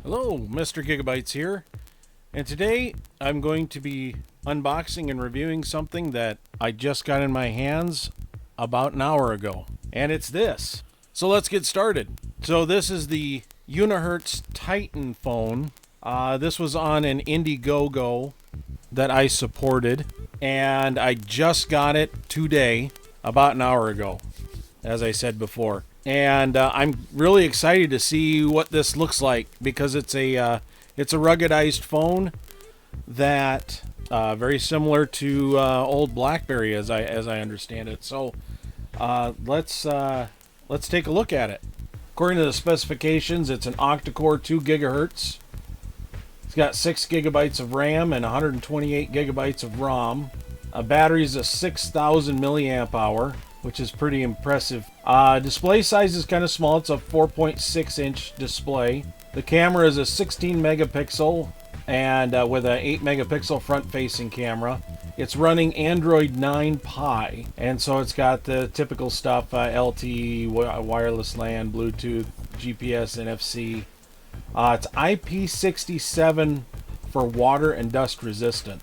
Hello, Mr. Gigabytes here, and today I'm going to be unboxing and reviewing something that I just got in my hands about an hour ago, and it's this. So let's get started. So this is the Unihertz Titan phone. This was on an Indiegogo that I supported, and I just got it today, about an hour ago, as I said before. And I'm really excited to see what this looks like because it's a ruggedized phone that very similar to old BlackBerry as I understand it. So let's take a look at it. According to the specifications, it's an octa-core 2 gigahertz. It's got 6 gigabytes of RAM and 128 gigabytes of ROM. A battery is a 6,000 milliamp hour, which is pretty impressive. Display size is kind of small. It's a 4.6 inch display. The camera is a 16 megapixel and with an 8 megapixel front facing camera. It's running Android 9 Pie, and so it's got the typical stuff, LTE, wireless LAN, Bluetooth, GPS, NFC. It's IP67 for water and dust resistant.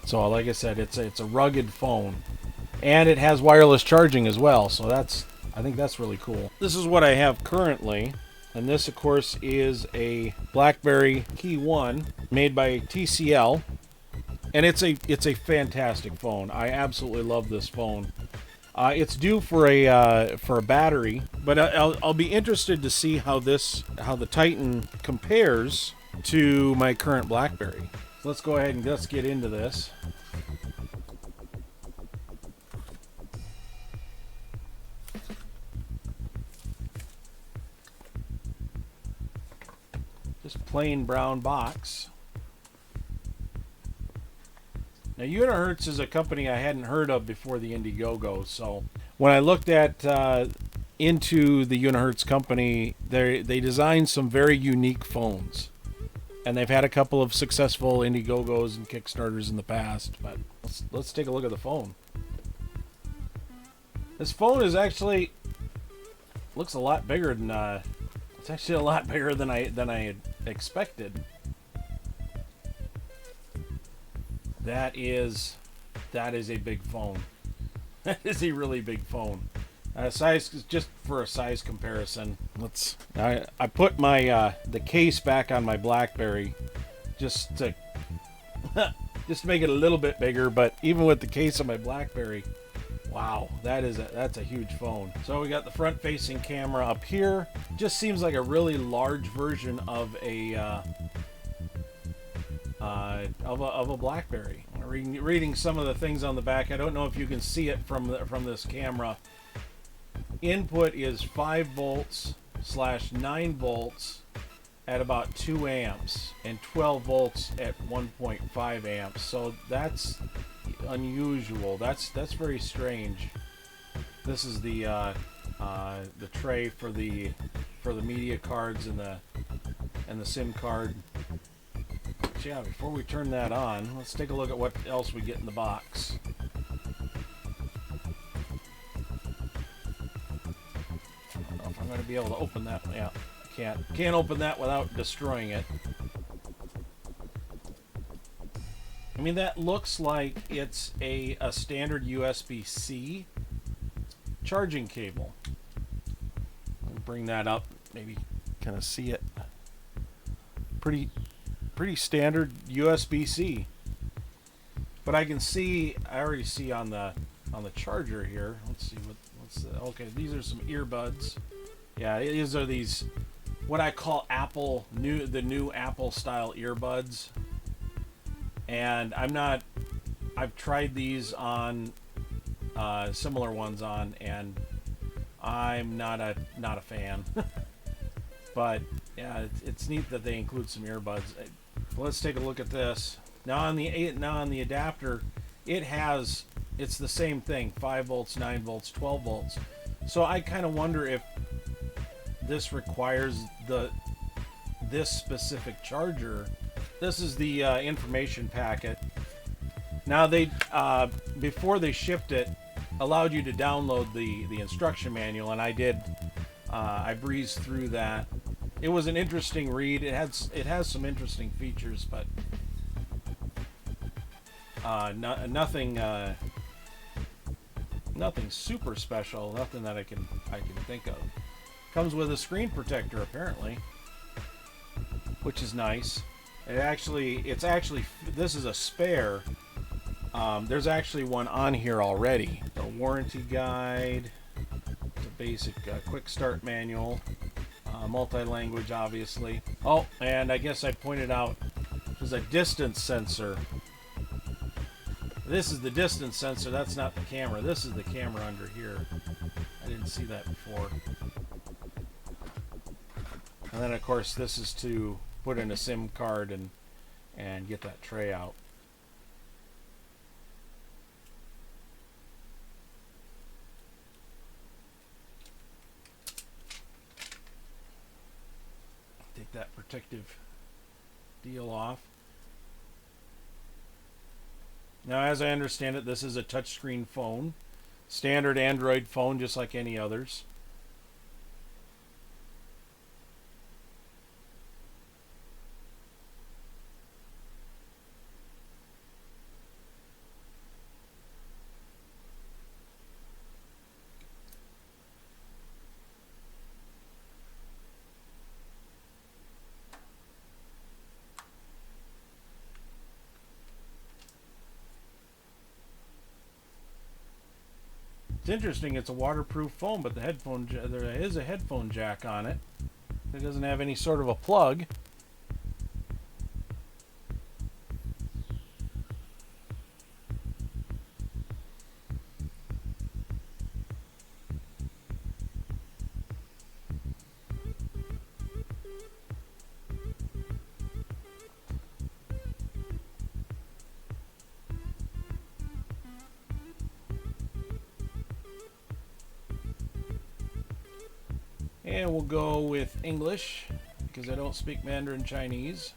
So like I said, it's a rugged phone. And it has wireless charging as well, so I think that's really cool. This is what I have currently, and this of course is a BlackBerry Key 1 made by TCL, and it's a fantastic phone. I absolutely love this phone. It's due for a battery, but I'll be interested to see how the Titan compares to my current BlackBerry. So let's go ahead and let's get into this. Just plain brown box. Now Unihertz is a company I hadn't heard of before the Indiegogo, so when I looked at into the Unihertz company, they designed some very unique phones, and they've had a couple of successful Indiegogos and Kickstarters in the past. But let's take a look at the phone. This phone is actually looks a lot bigger than it's actually a lot bigger than I had expected. That is a big phone. That is a really big phone. Size, just for a size comparison, I put my the case back on my BlackBerry just to make it a little bit bigger. But even with the case on my BlackBerry, wow, that's a huge phone. So we got the front-facing camera up here. Just seems like a really large version of a BlackBerry. Reading some of the things on the back, I don't know if you can see it from this camera. Input is 5 volts / 9 volts at about 2 amps and 12 volts at 1.5 amps. So that's unusual. That's very strange. This is the tray for the media cards and the SIM card. So yeah, before we turn that on, let's take a look at what else we get in the box. I don't know if I'm going to be able to open that. Yeah, can't open that without destroying it. I mean, that looks like it's a standard USB-C charging cable. I'll bring that up, maybe kind of see it. Pretty standard USB-C. But I already see on the charger here. Let's see what's the, okay, these are some earbuds. Yeah, these are what I call the new Apple style earbuds. And I've tried these on similar ones on, and I'm not a fan. But yeah, it's neat that they include some earbuds. Let's take a look at this. Now on the adapter, it's the same thing: 5 volts, 9 volts, 12 volts. So I kind of wonder if this requires this specific charger. This is the information packet. Now they before they shipped it, allowed you to download the instruction manual, and I did. I breezed through that. it was an interesting read. It has some interesting features, but nothing nothing super special. Nothing that I can think of. Comes with a screen protector apparently, which is nice. It's actually this is a spare. There's actually one on here already. The warranty guide, the basic quick start manual, multi-language obviously. Oh, and I guess I pointed out there's a distance sensor. This is the distance sensor, that's not the camera. This is the camera under here. I didn't see that before. And then of course this is to put in a SIM card and get that tray out. Take that protective deal off. Now, as I understand it, this is a touchscreen phone. Standard Android phone, just like any others. It's interesting, it's a waterproof phone, but there is a headphone jack on it. It doesn't have any sort of a plug. And we'll go with English because I don't speak Mandarin Chinese.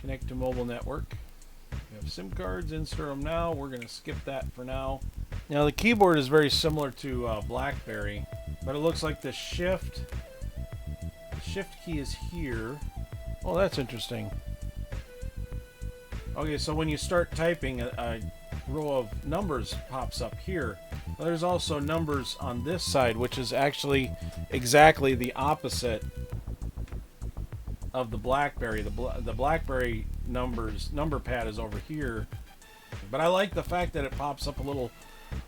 Connect to mobile network. We have SIM cards, insert them now. We're going to skip that for now. Now the keyboard is very similar to BlackBerry, but it looks like the shift key is here. Oh, that's interesting. Okay, so when you start typing, a row of numbers pops up here. Well, there's also numbers on this side, which is actually exactly the opposite of the BlackBerry. The BlackBerry number pad is over here, but I like the fact that it pops up a little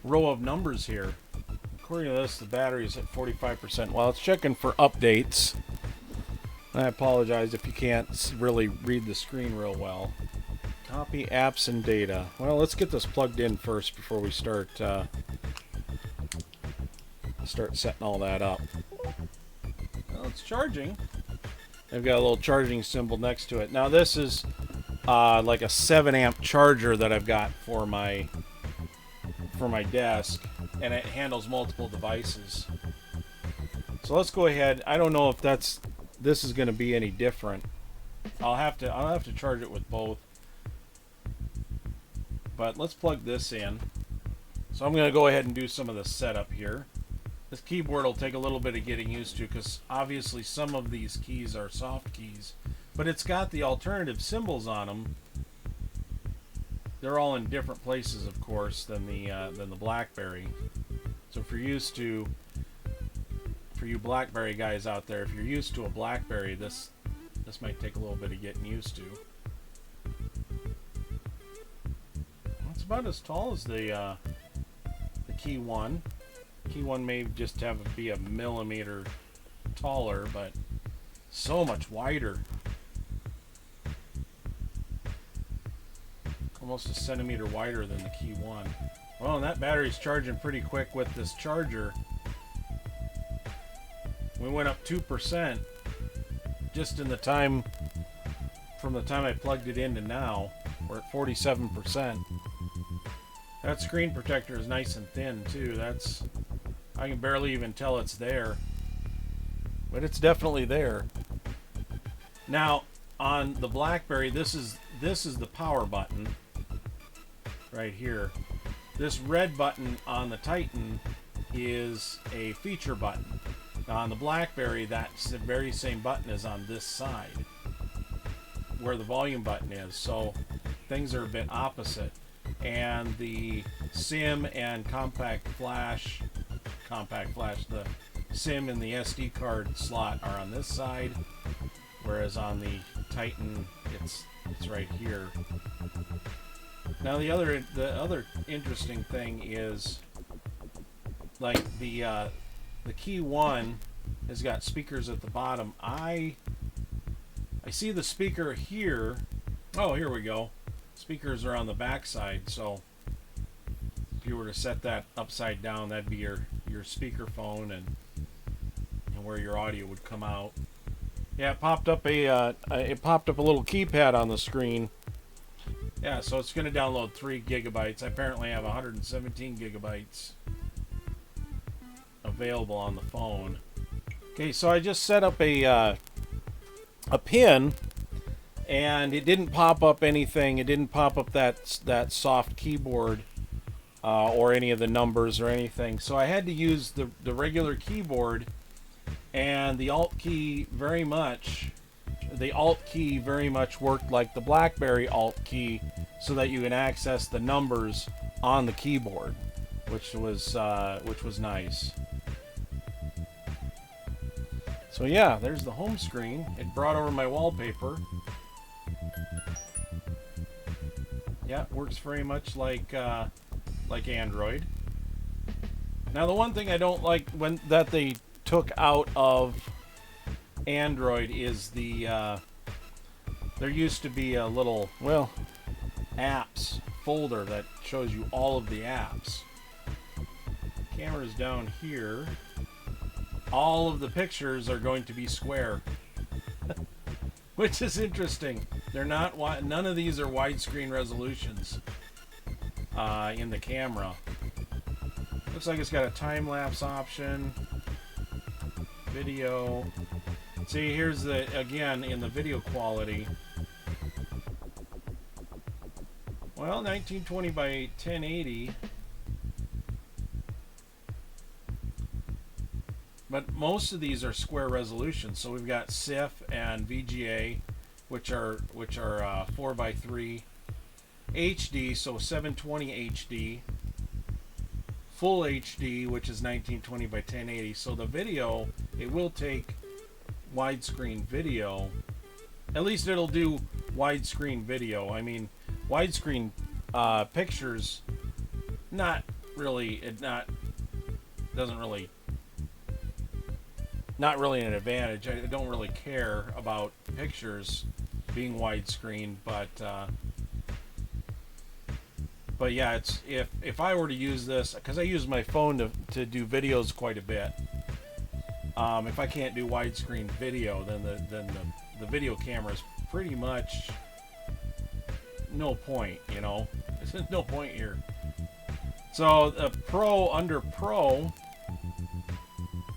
row of numbers here. According to this, the battery is at 45%. While it's checking for updates, I apologize if you can't really read the screen real well. Copy apps and data. Well, let's get this plugged in first before we start setting all that up. Well, it's charging. I've got a little charging symbol next to it. Now this is like a 7-amp charger that I've got for my desk, and it handles multiple devices. So let's go ahead. I don't know if this is going to be any different. I'll have to charge it with both. But let's plug this in. So I'm going to go ahead and do some of the setup here. This keyboard will take a little bit of getting used to because obviously some of these keys are soft keys, but it's got the alternative symbols on them. They're all in different places, of course, than the BlackBerry. So if you're used to, for you BlackBerry guys out there, if you're used to a BlackBerry, this might take a little bit of getting used to. It's about as tall as the Key 1. Key 1 may just be a millimeter taller, but so much wider. Almost a centimeter wider than the Key 1. Well, and that battery's charging pretty quick with this charger. We went up 2% just in the time, from the time I plugged it in to now. We're at 47%. That screen protector is nice and thin too. I can barely even tell it's there, but it's definitely there. Now on the BlackBerry, this is the power button right here. This red button on the Titan is a feature button. Now on the BlackBerry, that's the very same button is on this side, where the volume button is. So things are a bit opposite. And the SIM and compact flash, the SIM and the SD card slot are on this side, whereas on the Titan, it's right here. Now the other interesting thing is, like the Key 1 has got speakers at the bottom. I see the speaker here. Oh, here we go. Speakers are on the back side, so if you were to set that upside down, that'd be your speaker phone and where your audio would come out. Yeah, it popped up a little keypad on the screen. Yeah, so it's going to download 3 gigabytes. I apparently have 117 gigabytes available on the phone. Okay, so I just set up a pin, and it didn't pop up anything. It didn't pop up that soft keyboard or any of the numbers or anything. So I had to use the regular keyboard, and the Alt key very much worked like the BlackBerry Alt key, so that you can access the numbers on the keyboard, which was nice. So yeah, there's the home screen. It brought over my wallpaper. Yeah, it works very much like Android. Now the one thing I don't like that they took out of Android is there used to be a little, well, apps folder that shows you all of the apps. Camera's down here. All of the pictures are going to be square, which is interesting. They're not. None of these are widescreen resolutions in the camera. Looks like it's got a time-lapse option. Video. See, here's again in the video quality. Well, 1920 by 1080. But most of these are square resolutions. So we've got CIF and VGA, which are 4:3, HD, so 720 HD, Full HD, which is 1920 by 1080. So the video, it will take widescreen video. At least it'll do widescreen video. I mean, widescreen pictures, not really an advantage. I don't really care about pictures being widescreen, but yeah, it's if I were to use this, because I use my phone to do videos quite a bit. If I can't do widescreen video, then the video camera is pretty much no point, you know. There's no point here. So the under Pro,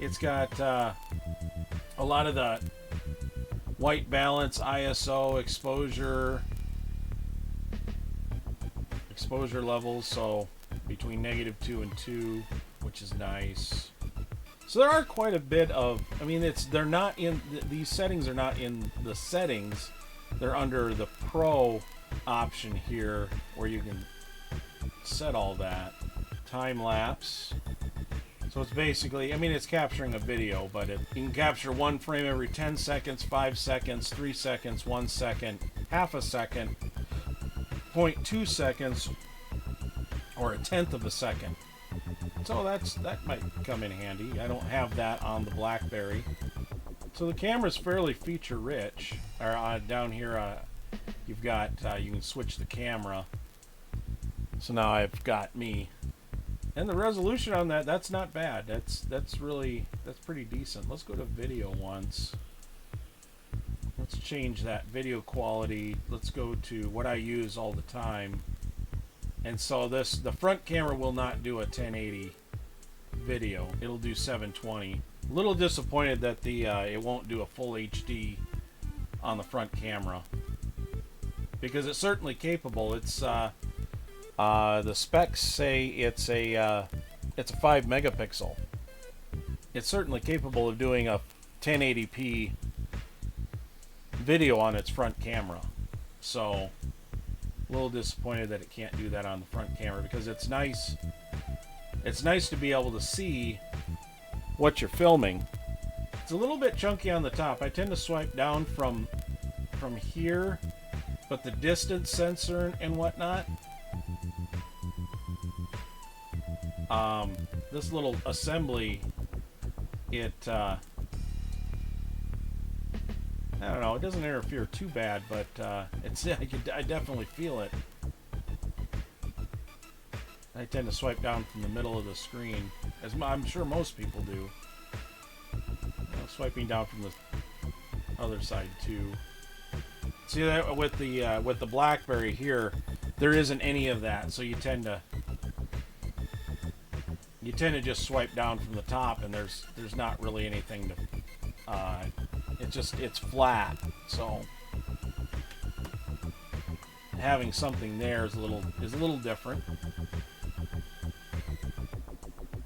it's got a lot of the white balance, ISO, exposure levels, so between -2 and 2, which is nice. So there are quite a bit of, I mean, they're not in, these settings are not in the settings. They're under the Pro option here, where you can set all that. Time lapse. So it's basically, I mean, it's capturing a video, but you can capture 1 frame every 10 seconds, 5 seconds, 3 seconds, 1 second, half a second, 0.2 seconds, or 1/10 of a second. So that might come in handy. I don't have that on the BlackBerry. So the camera's fairly feature rich. Down here, you've got you can switch the camera. So now I've got me, and the resolution on that's not bad. That's pretty decent. Let's go to video once. Let's change that video quality. Let's go to what I use all the time. And so the front camera will not do a 1080 video. It'll do 720. A little disappointed that it won't do a full HD on the front camera, because it's certainly capable. It's the specs say it's a 5 megapixel. it's certainly capable of doing a 1080p video on its front camera. So a little disappointed that it can't do that on the front camera, because it's nice to be able to see what you're filming. It's a little bit chunky on the top. I tend to swipe down from here, but the distance sensor and whatnot, this little assembly, it I don't know, it doesn't interfere too bad, but I definitely feel it. I tend to swipe down from the middle of the screen, as I'm sure most people do. Swiping down from the other side too. See that with the BlackBerry here, there isn't any of that, so you tend to just swipe down from the top, and there's not really anything to. It's flat, so having something there is a little different.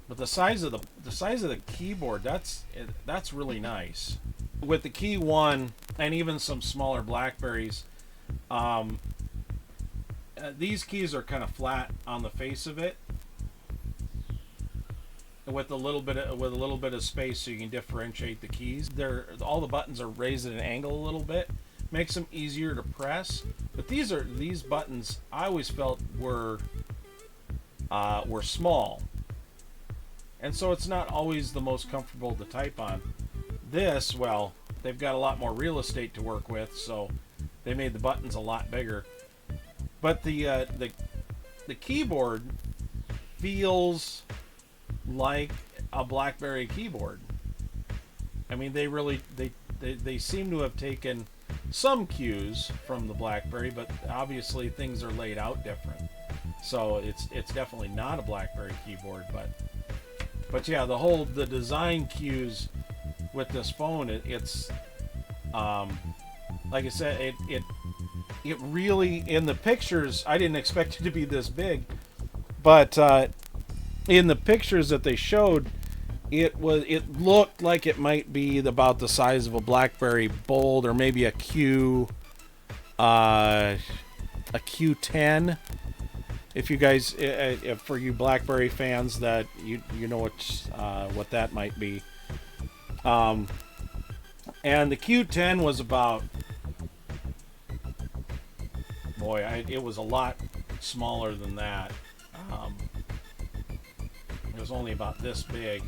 But the size of the keyboard, that's really nice. With the Key 1 and even some smaller BlackBerries, these keys are kind of flat on the face of it, with a little bit of space so you can differentiate the keys. All the buttons are raised at an angle a little bit, makes them easier to press. But these buttons I always felt were small. And so it's not always the most comfortable to type on. This, well, they've got a lot more real estate to work with, so they made the buttons a lot bigger. But the keyboard feels like a BlackBerry keyboard. I mean, they seem to have taken some cues from the BlackBerry, but obviously things are laid out different. So it's definitely not a BlackBerry keyboard, but yeah, the design cues with this phone, it's like I said, it really, in the pictures, I didn't expect it to be this big, but in the pictures that they showed, it looked like it might be about the size of a BlackBerry Bold, or maybe a Q10. If you guys, for you BlackBerry fans, that you know what that might be. And the Q10 was about, it was a lot smaller than that. It was only about this big.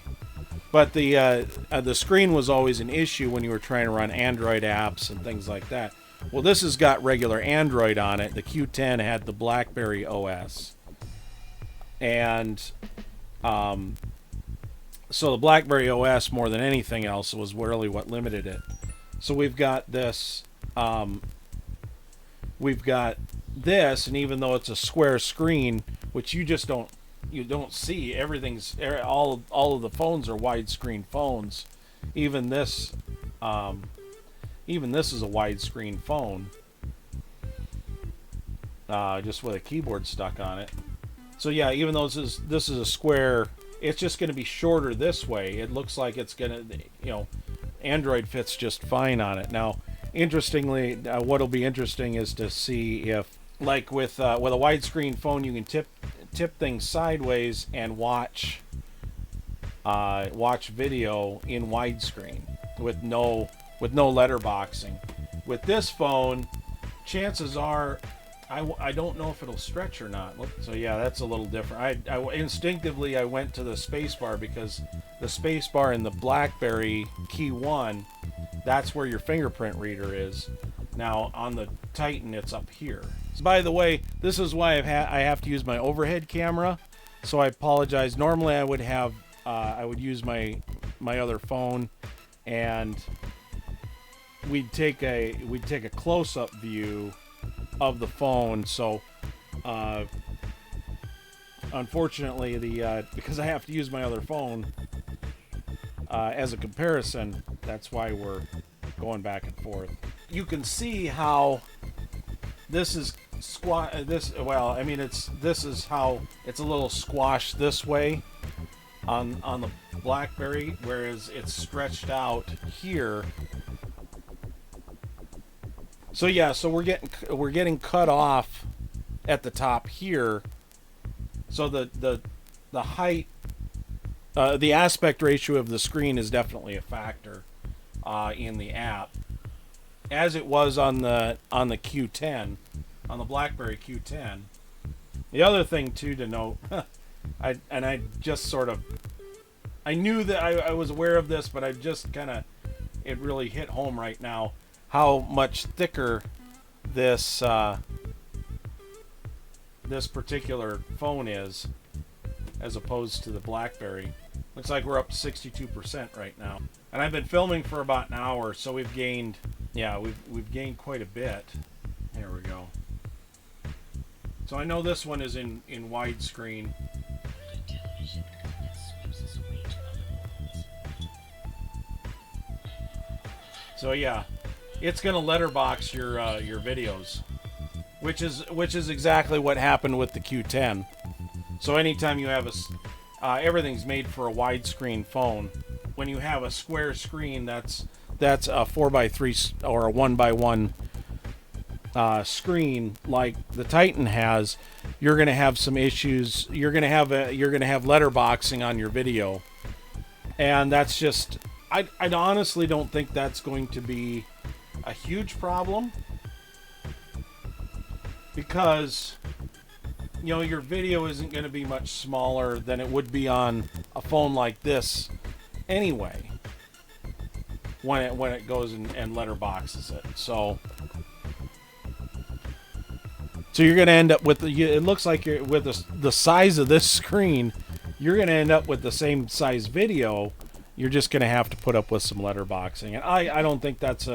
But the screen was always an issue when you were trying to run Android apps and things like that. Well, this has got regular Android on it. The Q10 had the BlackBerry OS. And so the BlackBerry OS, more than anything else, was really what limited it. So we've got this, and even though it's a square screen, which you don't see, all of the phones are widescreen phones. Even this is a widescreen phone, just with a keyboard stuck on it. So yeah, even though this is a square, it's just going to be shorter this way. It looks like it's going to, Android fits just fine on it. Now, interestingly, what'll be interesting is to see if, like with a widescreen phone, you can tip things sideways and watch video in widescreen with no letterboxing. With this phone, chances are, I don't know if it'll stretch or not. So yeah, that's a little different. I instinctively went to the spacebar, because the spacebar in the BlackBerry Key 1, that's where your fingerprint reader is. Now on the Titan, it's up here. By the way, this is why I have to use my overhead camera. So I apologize. Normally I would use my other phone, and we'd take a close-up view of the phone. So unfortunately, because I have to use my other phone as a comparison, that's why we're going back and forth. You can see how this is this is how it's a little squashed this way on BlackBerry, whereas it's stretched out here. So yeah, so we're getting cut off at the top here. So the height, the aspect ratio of the screen is definitely a factor in the app, as it was on the Q10, on the BlackBerry Q10. The other thing too to note, I just sort of, I knew that I was aware of this, but I just kind of, it really hit home right now how much thicker this this particular phone is as opposed to the BlackBerry. Looks like we're up to 62% right now, and I've been filming for about an hour, so we've gained, yeah, we've gained quite a bit. There we go. So I know this one is in widescreen. So yeah, it's gonna letterbox your videos, which is exactly what happened with the Q10. So anytime you have everything's made for a widescreen phone. When you have a square screen, that's a 4x3 or a 1x1 screen like the Titan has, you're gonna have some issues. You're gonna have letterboxing on your video, and that's just, I honestly don't think that's going to be a huge problem, because you know your video isn't going to be much smaller than it would be on a phone like this anyway when it goes and letterboxes it. So you're going to end up with it looks like you're with the size of this screen, you're going to end up with the same size video. You're just going to have to put up with some letterboxing, and I don't think that's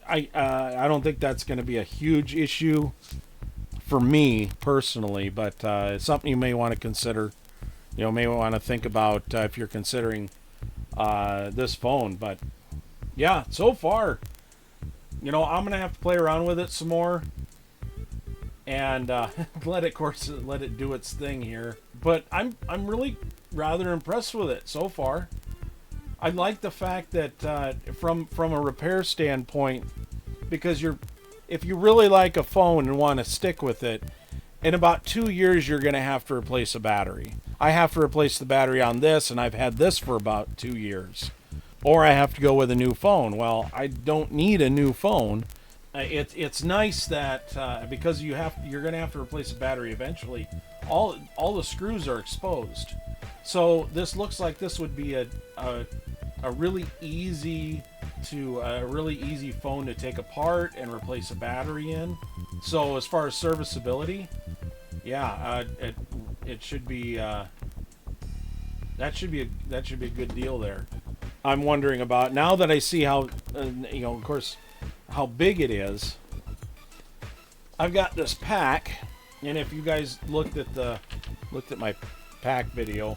I don't think that's going to be a huge issue for me personally, but it's something you may want to consider. You know, may want to think about if you're considering this phone. But yeah, so far, you know, I'm gonna have to play around with it some more and let it do its thing here. But I'm really rather impressed with it so far. I like the fact that from a repair standpoint, because if you really like a phone and want to stick with it, in about 2 years you're going to have to replace a battery. I have to replace the battery on this, and I've had this for about 2 years. Or I have to go with a new phone. Well, I don't need a new phone. It's nice that because you're going to have to replace a battery eventually, all the screws are exposed. So this looks like this would be a really easy phone to take apart and replace a battery in. So as far as serviceability, yeah, it should be that should be a good deal there. I'm wondering about, now that I see how you know, of course, how big it is. I've got this pack, and if you guys looked at my pack video,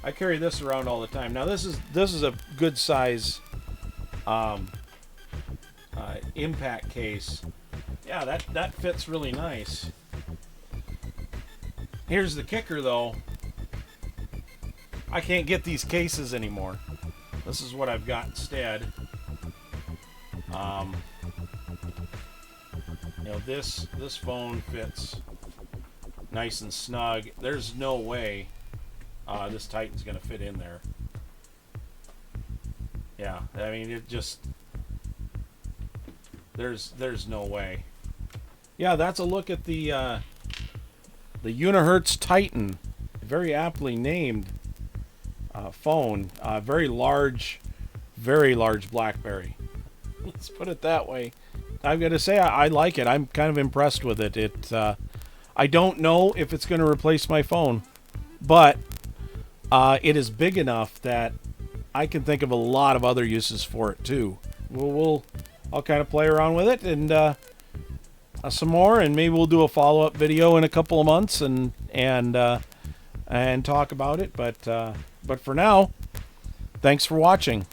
I carry this around all the time. Now this is a good size impact case. Yeah, that fits really nice. Here's the kicker though. I can't get these cases anymore. This is what I've got instead. You know, this phone fits nice and snug. There's no way this Titan's gonna fit in there. Yeah, I mean, it just, there's no way. Yeah, that's a look at the Unihertz Titan, very aptly named phone. Very large BlackBerry. Let's put it that way. I've got to say, I like it. I'm kind of impressed with it. I don't know if it's going to replace my phone, but it is big enough that I can think of a lot of other uses for it too. I'll kind of play around with it and some more, and maybe we'll do a follow-up video in a couple of months and talk about it. But for now, thanks for watching.